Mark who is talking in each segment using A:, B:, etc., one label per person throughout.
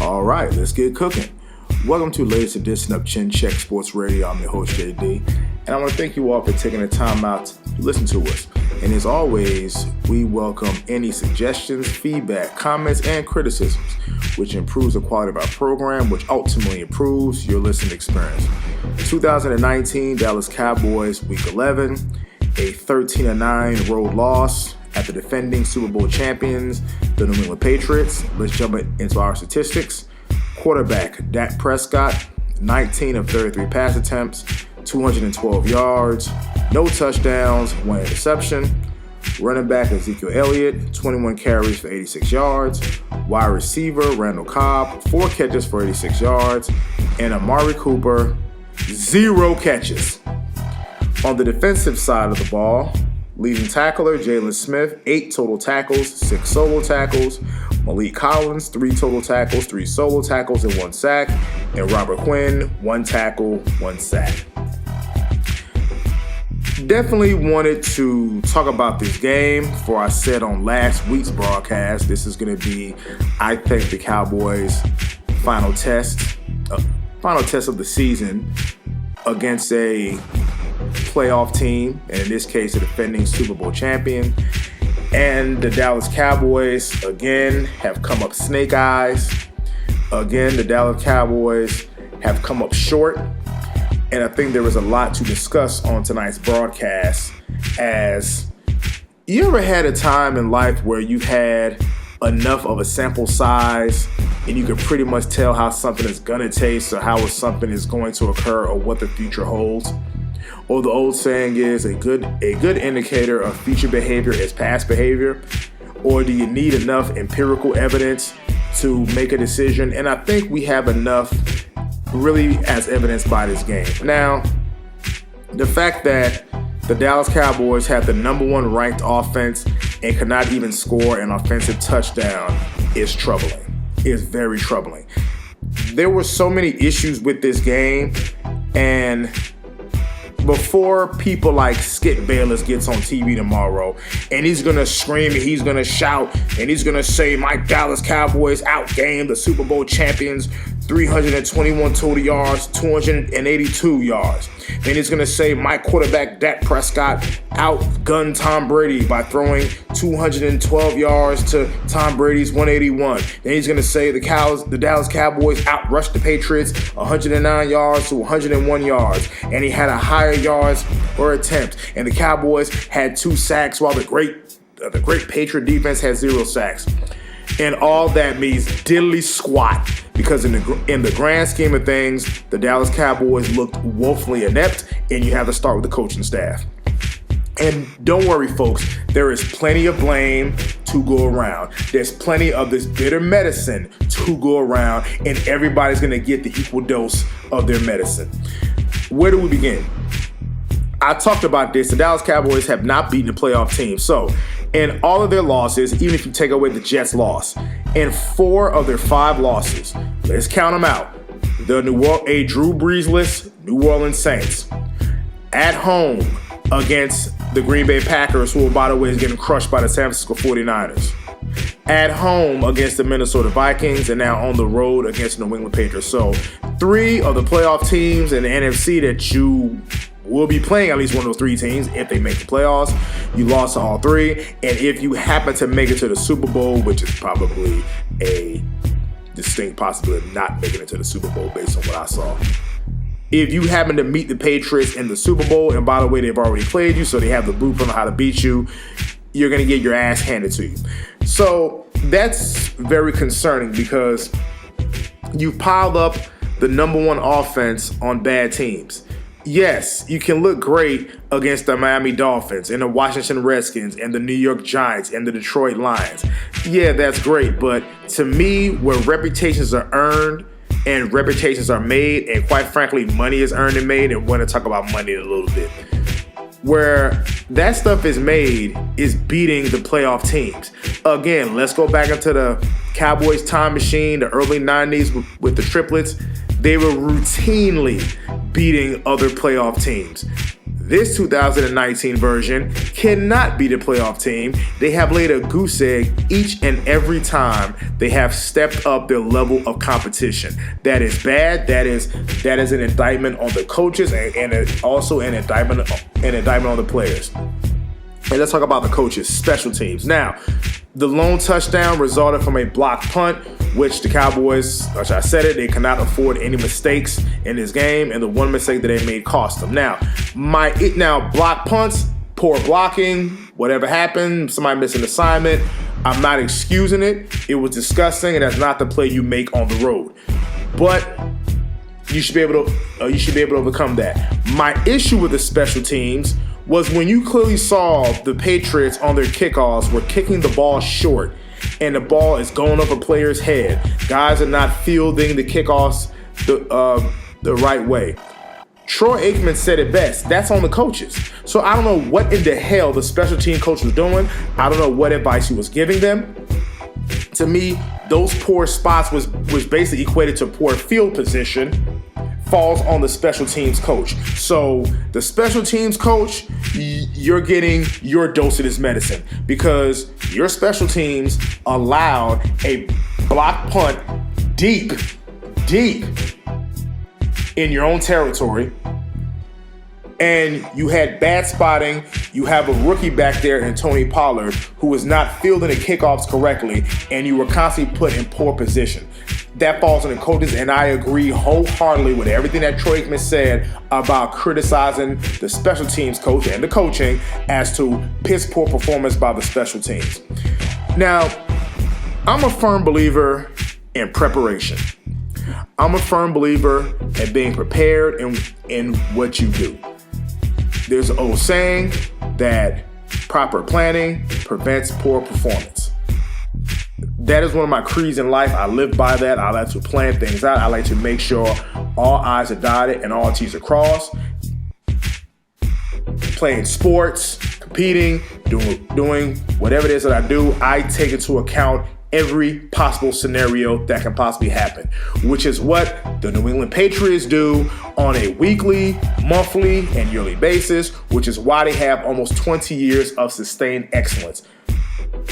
A: All right, let's get cooking. Welcome to the latest edition of Chin Check Sports Radio. I'm your host, JD, and I want to thank you all for taking the time out to listen to us. And as always, we welcome any suggestions, feedback, comments, and criticisms, which improves the quality of our program, which ultimately improves your listening experience. 2019 Dallas Cowboys, Week 11, a 13-9 road loss at the defending Super Bowl champions, the New England Patriots. Let's jump into our statistics. Quarterback Dak Prescott, 19 of 33 pass attempts, 212 yards, no touchdowns, 1 interception. Running back Ezekiel Elliott, 21 carries for 86 yards. Wide receiver Randall Cobb, 4 catches for 86 yards. And Amari Cooper, 0 catches. On the defensive side of the ball, leading tackler Jalen Smith, 8 total tackles, 6 solo tackles. Malik Collins, 3 total tackles, 3 solo tackles, and 1 sack. And Robert Quinn, 1 tackle, 1 sack. Definitely wanted to talk about this game. For I said on last week's broadcast, this is going to be, I think, the Cowboys' final test of the season against a playoff team, and in this case, a defending Super Bowl champion. And the Dallas Cowboys, again, have come up snake eyes. Again, the Dallas Cowboys have come up short. And I think there was a lot to discuss on tonight's broadcast. As you ever had a time in life where you've had enough of a sample size and you can pretty much tell how something is going to taste or how something is going to occur or what the future holds? Or the old saying is a good indicator of future behavior is past behavior? Or do you need enough empirical evidence to make a decision? And I think we have enough, really, as evidenced by this game. Now, the fact that the Dallas Cowboys have the number 1 ranked offense and could not even score an offensive touchdown is troubling. It's very troubling. There were so many issues with this game, and before people like Skip Bayless gets on TV tomorrow and he's going to scream and he's going to shout and he's going to say my Dallas Cowboys outgained the Super Bowl champions, 321 total yards, 282 yards. Then he's going to say my quarterback Dak Prescott outgunned Tom Brady by throwing 212 yards to Tom Brady's 181. Then he's going to say the Dallas Cowboys outrushed the Patriots 109 yards to 101 yards. And he had a higher yards per attempt. And the Cowboys had 2 sacks while the great Patriot defense had 0 sacks. And all that means diddly squat, because in the grand scheme of things, the Dallas Cowboys looked woefully inept, and you have to start with the coaching staff. And don't worry, folks, there is plenty of blame to go around. There's plenty of this bitter medicine to go around, and everybody's going to get the equal dose of their medicine. Where do we begin? I talked about this. The Dallas Cowboys have not beaten a playoff team. So, in all of their losses, even if you take away the Jets' loss, in 4 of their 5 losses, let's count them out. A Drew Brees-less New Orleans Saints, at home against the Green Bay Packers, who, by the way, is getting crushed by the San Francisco 49ers, at home against the Minnesota Vikings, and now on the road against the New England Patriots. So, 3 of the playoff teams in the NFC that you will be playing at least one of those 3 teams if they make the playoffs. You lost to all 3. And if you happen to make it to the Super Bowl, which is probably a distinct possibility of not making it to the Super Bowl based on what I saw. If you happen to meet the Patriots in the Super Bowl, and by the way, they've already played you, so they have the blueprint on how to beat you, you're going to get your ass handed to you. So that's very concerning, because you've piled up the number 1 offense on bad teams. Yes, you can look great against the Miami Dolphins and the Washington Redskins and the New York Giants and the Detroit Lions. Yeah, that's great. But to me, where reputations are earned and reputations are made, and quite frankly, money is earned and made, and we're going to talk about money in a little bit, where that stuff is made is beating the playoff teams. Again, let's go back into the Cowboys time machine, the early 90s with the triplets. They were routinely beating other playoff teams. This 2019 version cannot be the playoff team. They have laid a goose egg each and every time they have stepped up their level of competition. That is bad. That is an indictment on the coaches and also an indictment on the players. And let's talk about the coaches, special teams. Now, the lone touchdown resulted from a blocked punt, which the Cowboys, which I said it, they cannot afford any mistakes in this game, and the one mistake that they made cost them. Now, blocked punts, poor blocking, whatever happened, somebody missed an assignment, I'm not excusing it. It was disgusting, and that's not the play you make on the road. But you should be able to overcome that. My issue with the special teams was when you clearly saw the Patriots on their kickoffs were kicking the ball short and the ball is going over a player's head. Guys are not fielding the kickoffs the right way. Troy Aikman said it best. That's on the coaches. So I don't know what in the hell the special team coach was doing. I don't know what advice he was giving them. To me, those poor spots was basically equated to poor field position. Falls on the special teams coach. So the special teams coach, you're getting your dose of this medicine because your special teams allowed a block punt deep in your own territory. And you had bad spotting. You have a rookie back there in Tony Pollard who was not fielding the kickoffs correctly, and you were constantly put in poor position. That falls on the coaches, and I agree wholeheartedly with everything that Troy Aikman said about criticizing the special teams coach and the coaching as to piss poor performance by the special teams. Now, I'm a firm believer in preparation. I'm a firm believer in being prepared in what you do. There's an old saying that proper planning prevents poor performance. That is one of my creeds in life. I live by that. I like to plan things out. I like to make sure all I's are dotted and all T's are crossed. Playing sports, competing, doing whatever it is that I do, I take into account every possible scenario that can possibly happen, which is what the New England Patriots do on a weekly, monthly, and yearly basis, which is why they have almost 20 years of sustained excellence.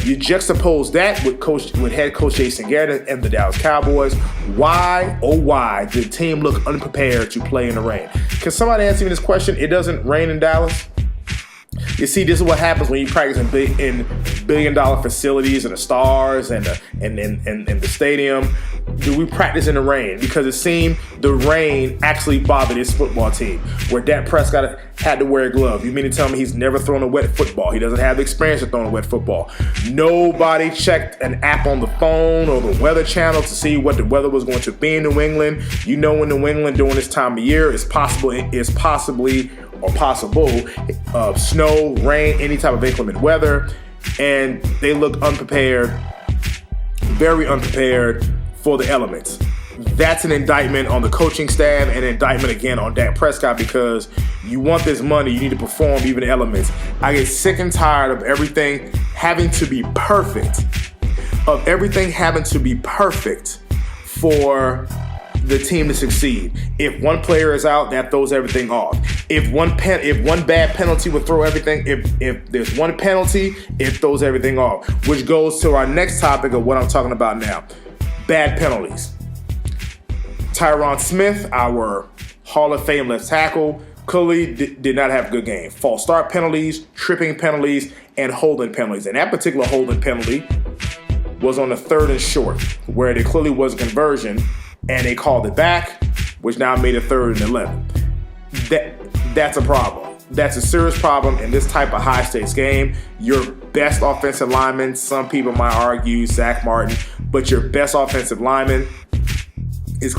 A: You juxtapose that with head coach Jason Garrett and the Dallas Cowboys. Why, oh why, did the team look unprepared to play in the rain? Can somebody answer me this question? It doesn't rain in Dallas? You see, this is what happens when you practice in billion-dollar facilities and the stars and the stadium. Do we practice in the rain? Because it seemed the rain actually bothered this football team, where Dak Prescott had to wear a glove. You mean to tell me he's never thrown a wet football? He doesn't have the experience of throwing a wet football. Nobody checked an app on the phone or the weather channel to see what the weather was going to be in New England. You know, in New England during this time of year, it's possible snow, rain, any type of inclement weather, and they look unprepared, very unprepared for the elements. That's an indictment on the coaching staff and an indictment again on Dak Prescott, because you want this money, you need to perform even the elements. I get sick and tired of everything having to be perfect, for the team to succeed. If one player is out, that throws everything off. If one bad penalty would throw everything, if there's one penalty, it throws everything off. Which goes to our next topic of what I'm talking about now. Bad penalties. Tyron Smith, our Hall of Fame left tackle, clearly did not have a good game. False start penalties, tripping penalties, and holding penalties. And that particular holding penalty was on the 3rd and short, where there clearly was a conversion, and they called it back, which now made it 3rd and 11. That's a problem. That's a serious problem in this type of high-stakes game. Your best offensive lineman, some people might argue Zach Martin, but your best offensive lineman is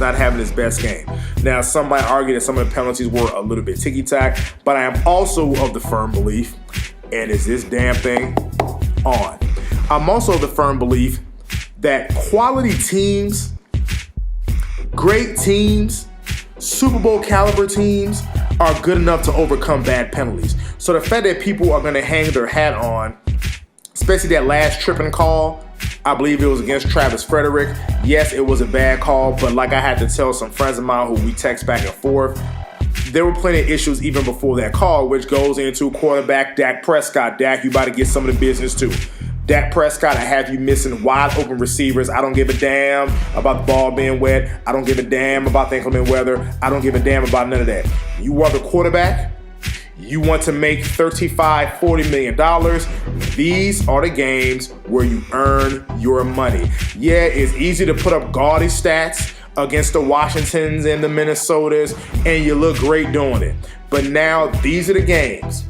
A: not having his best game. Now, some might argue that some of the penalties were a little bit ticky-tack, but I am also of the firm belief, and is this damn thing on? I'm also of the firm belief that quality teams, great teams, Super Bowl caliber teams are good enough to overcome bad penalties. So the fact that people are going to hang their hat on, especially that last tripping call, I believe it was against Travis Frederick. Yes, it was a bad call, but like I had to tell some friends of mine who we text back and forth, there were plenty of issues even before that call, which goes into quarterback Dak Prescott. Dak, you about to get some of the business too. Dak Prescott, I have you missing wide open receivers. I don't give a damn about the ball being wet. I don't give a damn about the inclement weather. I don't give a damn about none of that. You are the quarterback. You want to make $35, $40 million. These are the games where you earn your money. Yeah, it's easy to put up gaudy stats against the Washingtons and the Minnesotas, and you look great doing it. But now these are the games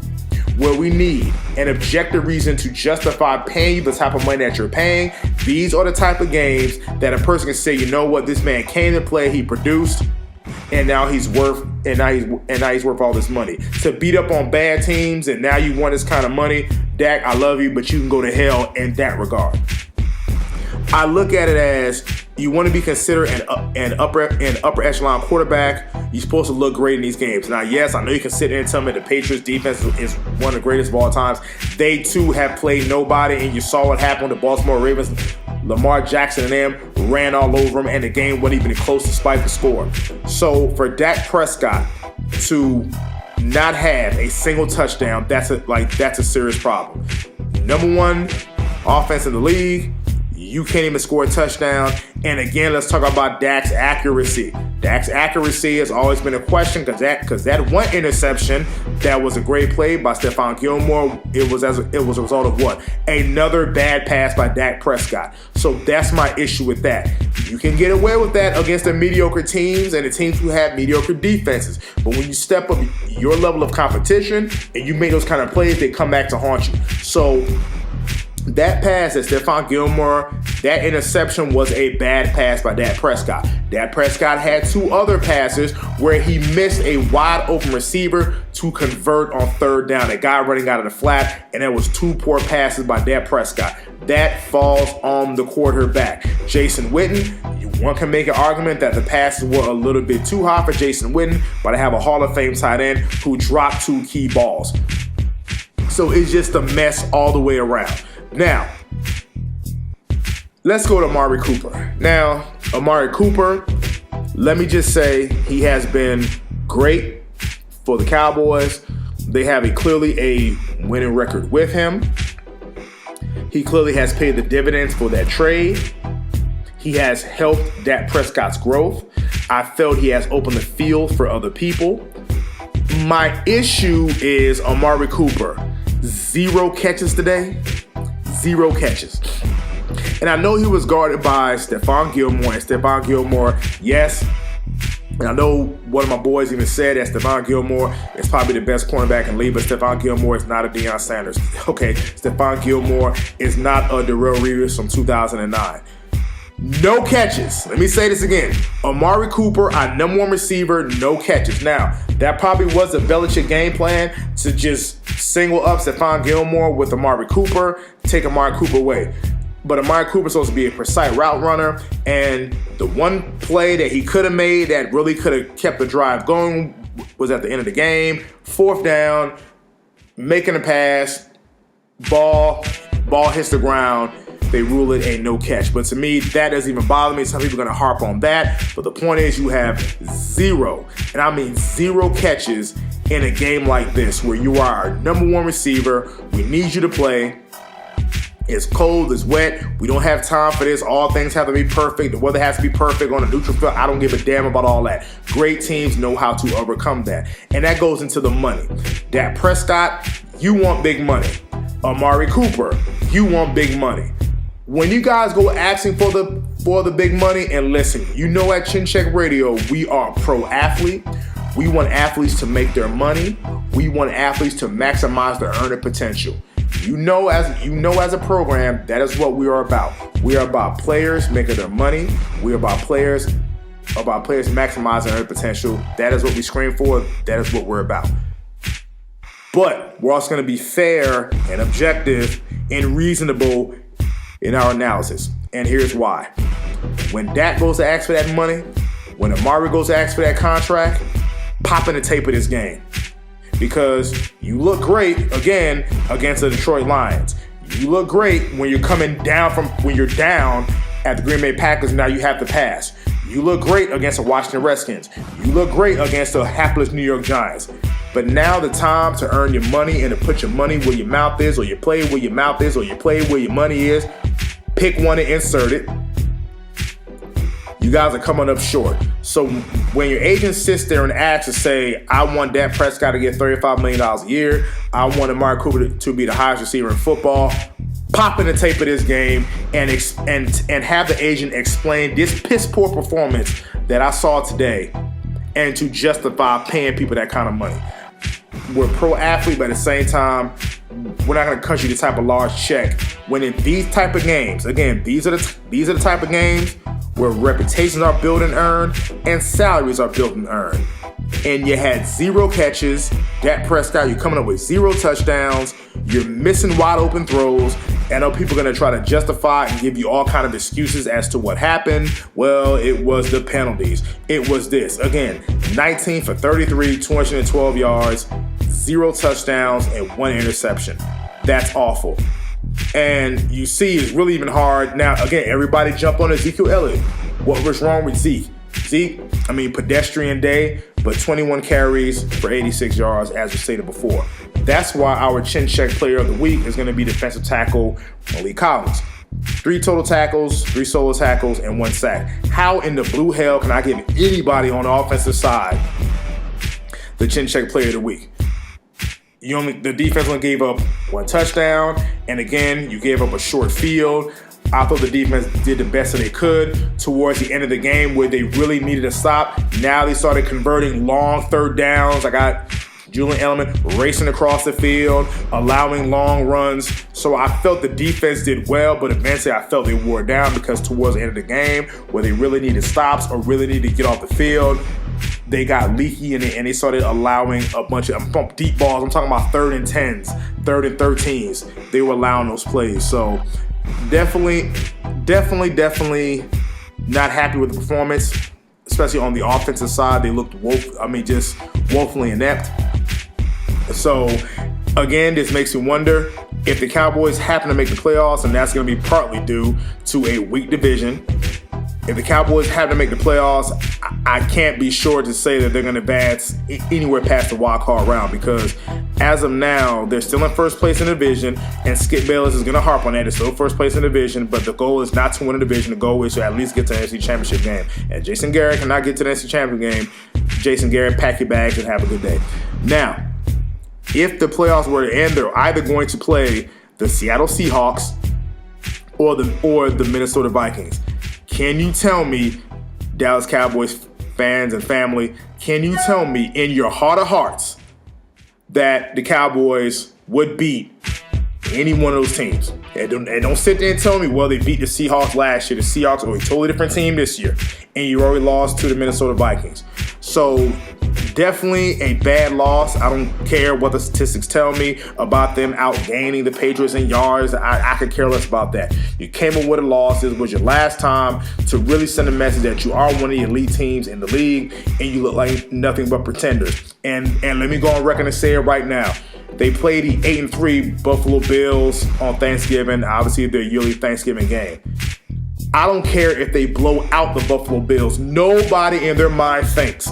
A: where we need an objective reason to justify paying you the type of money that you're paying. These are the type of games that a person can say, you know what, this man came to play, he produced, and now he's worth all this money. To beat up on bad teams and now you want this kind of money, Dak, I love you, but you can go to hell in that regard. I look at it as you want to be considered an upper echelon quarterback. You're supposed to look great in these games. Now, yes, I know you can sit there and tell me the Patriots defense is one of the greatest of all times. They too have played nobody, and you saw what happened with the Baltimore Ravens. Lamar Jackson and them ran all over him, and the game wasn't even close despite the score. So for Dak Prescott to not have a single touchdown, that's a serious problem. Number one offense in the league. You can't even score a touchdown. And again, let's talk about Dak's accuracy. Dak's accuracy has always been a question because that one interception that was a great play by Stephon Gilmore, it was a result of what? Another bad pass by Dak Prescott. So that's my issue with that. You can get away with that against the mediocre teams and the teams who have mediocre defenses. But when you step up your level of competition and you make those kind of plays, they come back to haunt you. So that pass at Stephon Gilmore, that interception was a bad pass by Dak Prescott. Dak Prescott had two other passes where he missed a wide open receiver to convert on third down. A guy running out of the flat, and that was two poor passes by Dak Prescott. That falls on the quarterback. Jason Witten, one can make an argument that the passes were a little bit too high for Jason Witten, but I have a Hall of Fame tight end who dropped two key balls. So it's just a mess all the way around. Now, let's go to Amari Cooper. Now, Amari Cooper, let me just say he has been great for the Cowboys. They have clearly a winning record with him. He clearly has paid the dividends for that trade. He has helped Dak Prescott's growth. I felt he has opened the field for other people. My issue is Amari Cooper. 0 catches today. 0 catches. And I know he was guarded by Stephon Gilmore. And Stephon Gilmore, yes. And I know one of my boys even said that Stephon Gilmore is probably the best cornerback in the league, but Stephon Gilmore is not a Deion Sanders. Okay, Stephon Gilmore is not a Darrelle Revis from 2009. No catches. Let me say this again. Amari Cooper, our number one receiver, no catches. Now, that probably was a Belichick game plan to just single up Stephon Gilmore with Amari Cooper, take Amari Cooper away. But Amari Cooper's supposed to be a precise route runner, and the one play that he could have made that really could have kept the drive going was at the end of the game. 4th down, making a pass, ball hits the ground. They rule it a no catch. But to me, that doesn't even bother me. Some people are going to harp on that. But the point is you have 0, and I mean 0 catches in a game like this where you are our number one receiver. We need you to play. It's cold, it's wet. We don't have time for this. All things have to be perfect. The weather has to be perfect on a neutral field. I don't give a damn about all that. Great teams know how to overcome that. And that goes into the money. Dak Prescott, you want big money. Amari Cooper, you want big money. When you guys go asking for the big money, and listen, you know at Chin Check Radio, we are pro athlete. We want athletes to make their money. We want athletes to maximize their earning potential. You know as a program, that is what we are about. We are about players making their money. We are about players maximizing their potential. That is what we scream for. That is what we're about. But we're also going to be fair and objective and reasonable in our analysis. And here's why. When Dak goes to ask for that money, when Amari goes to ask for that contract, pop in the tape of this game. Because you look great, again, against the Detroit Lions. You look great when you're coming down when you're down at the Green Bay Packers, and now you have to pass. You look great against the Washington Redskins. You look great against the hapless New York Giants. But now the time to earn your money and to put your money where your mouth is, or you play where your mouth is, or you play where your money is. Pick one and insert it. You guys are coming up short. So when your agent sits there and asks to say, I want Dak Prescott to get $35 million a year, I want Amari Cooper to be the highest receiver in football, pop in the tape of this game and have the agent explain this piss poor performance that I saw today, and to justify paying people that kind of money. We're pro athlete, but at the same time, we're not going to cut you the type of large check when in these type of games. Again, these are the type of games where reputations are built and earned and salaries are built and earned. And you had 0 catches. Dak Prescott, you're coming up with 0 touchdowns. You're missing wide open throws. I know people are going to try to justify and give you all kind of excuses as to what happened. Well, it was the penalties. It was this. Again, 19 for 33, 212 yards, 0 touchdowns, and 1 interception. That's awful. And you see it's really even hard. Now, again, everybody jump on Ezekiel Elliott. What was wrong with Zeke? Pedestrian day, but 21 carries for 86 yards, as we stated before. That's why our chin check player of the week is going to be defensive tackle Malik Collins. 3 total tackles, 3 solo tackles, and 1 sack. How in the blue hell can I give anybody on the offensive side the chin check player of the week? The defense only gave up 1 touchdown, and again, you gave up a short field. I thought the defense did the best that they could towards the end of the game where they really needed a stop. Now they started converting long third downs. I got Julian Edelman racing across the field, allowing long runs. So I felt the defense did well, but eventually I felt they wore down because towards the end of the game where they really needed stops or really needed to get off the field, they got leaky and they started allowing a bunch of deep balls. I'm talking about 3rd and 10s, 3rd and 13s. They were allowing those plays. So definitely not happy with the performance, especially on the offensive side. They looked just woefully inept. So again, this makes me wonder if the Cowboys happen to make the playoffs, and that's going to be partly due to a weak division. If the Cowboys happen to make the playoffs, I can't be sure to say that they're going to advance anywhere past the wild card round, because as of now, they're still in first place in the division, and Skip Bayless is going to harp on that. It's still first place in the division, but the goal is not to win the division. The goal is to at least get to the NFC Championship game. And Jason Garrett cannot get to the NFC Championship game. Jason Garrett, pack your bags and have a good day. Now, if the playoffs were to end, they're either going to play the Seattle Seahawks or the Minnesota Vikings. Can you tell me, Dallas Cowboys fans and family, can you tell me in your heart of hearts that the Cowboys would beat any one of those teams? And don't sit there and tell me, well, they beat the Seahawks last year. The Seahawks are a totally different team this year, and you already lost to the Minnesota Vikings. So definitely a bad loss. I don't care what the statistics tell me about them outgaining the Patriots in yards. I could care less about that. You came up with a loss. This was your last time to really send a message that you are one of the elite teams in the league, and you look like nothing but pretenders. And let me go on record and say it right now. They play the 8-3 Buffalo Bills on Thanksgiving, obviously their yearly Thanksgiving game. I don't care if they blow out the Buffalo Bills. Nobody in their mind thinks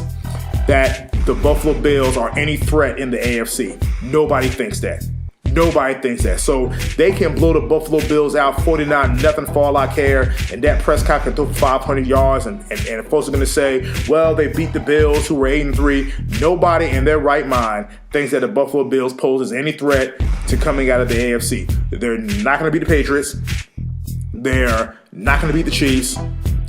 A: that the Buffalo Bills are any threat in the AFC. Nobody thinks that. Nobody thinks that. So they can blow the Buffalo Bills out 49-0 for all I care, and Dak Prescott can throw for 500 yards, and folks are going to say, well, they beat the Bills who were 8-3. Nobody in their right mind thinks that the Buffalo Bills poses any threat to coming out of the AFC. They're not going to beat the Patriots. They're not going to beat the Chiefs.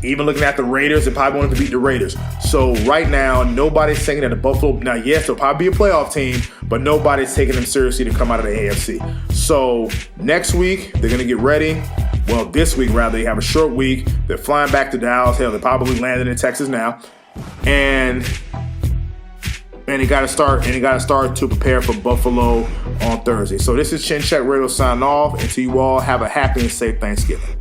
A: Even looking at the Raiders, they probably wanted to beat the Raiders. So right now, nobody's saying that the Buffalo, now yes, they'll probably be a playoff team, but nobody's taking them seriously to come out of the AFC. So next week, they're going to get ready. Well, this week, rather, they have a short week. They're flying back to Dallas. Hell, they're probably landing in Texas now. And they got to start to prepare for Buffalo on Thursday. So this is Chin Check Radio signing off. Until you all have a happy and safe Thanksgiving.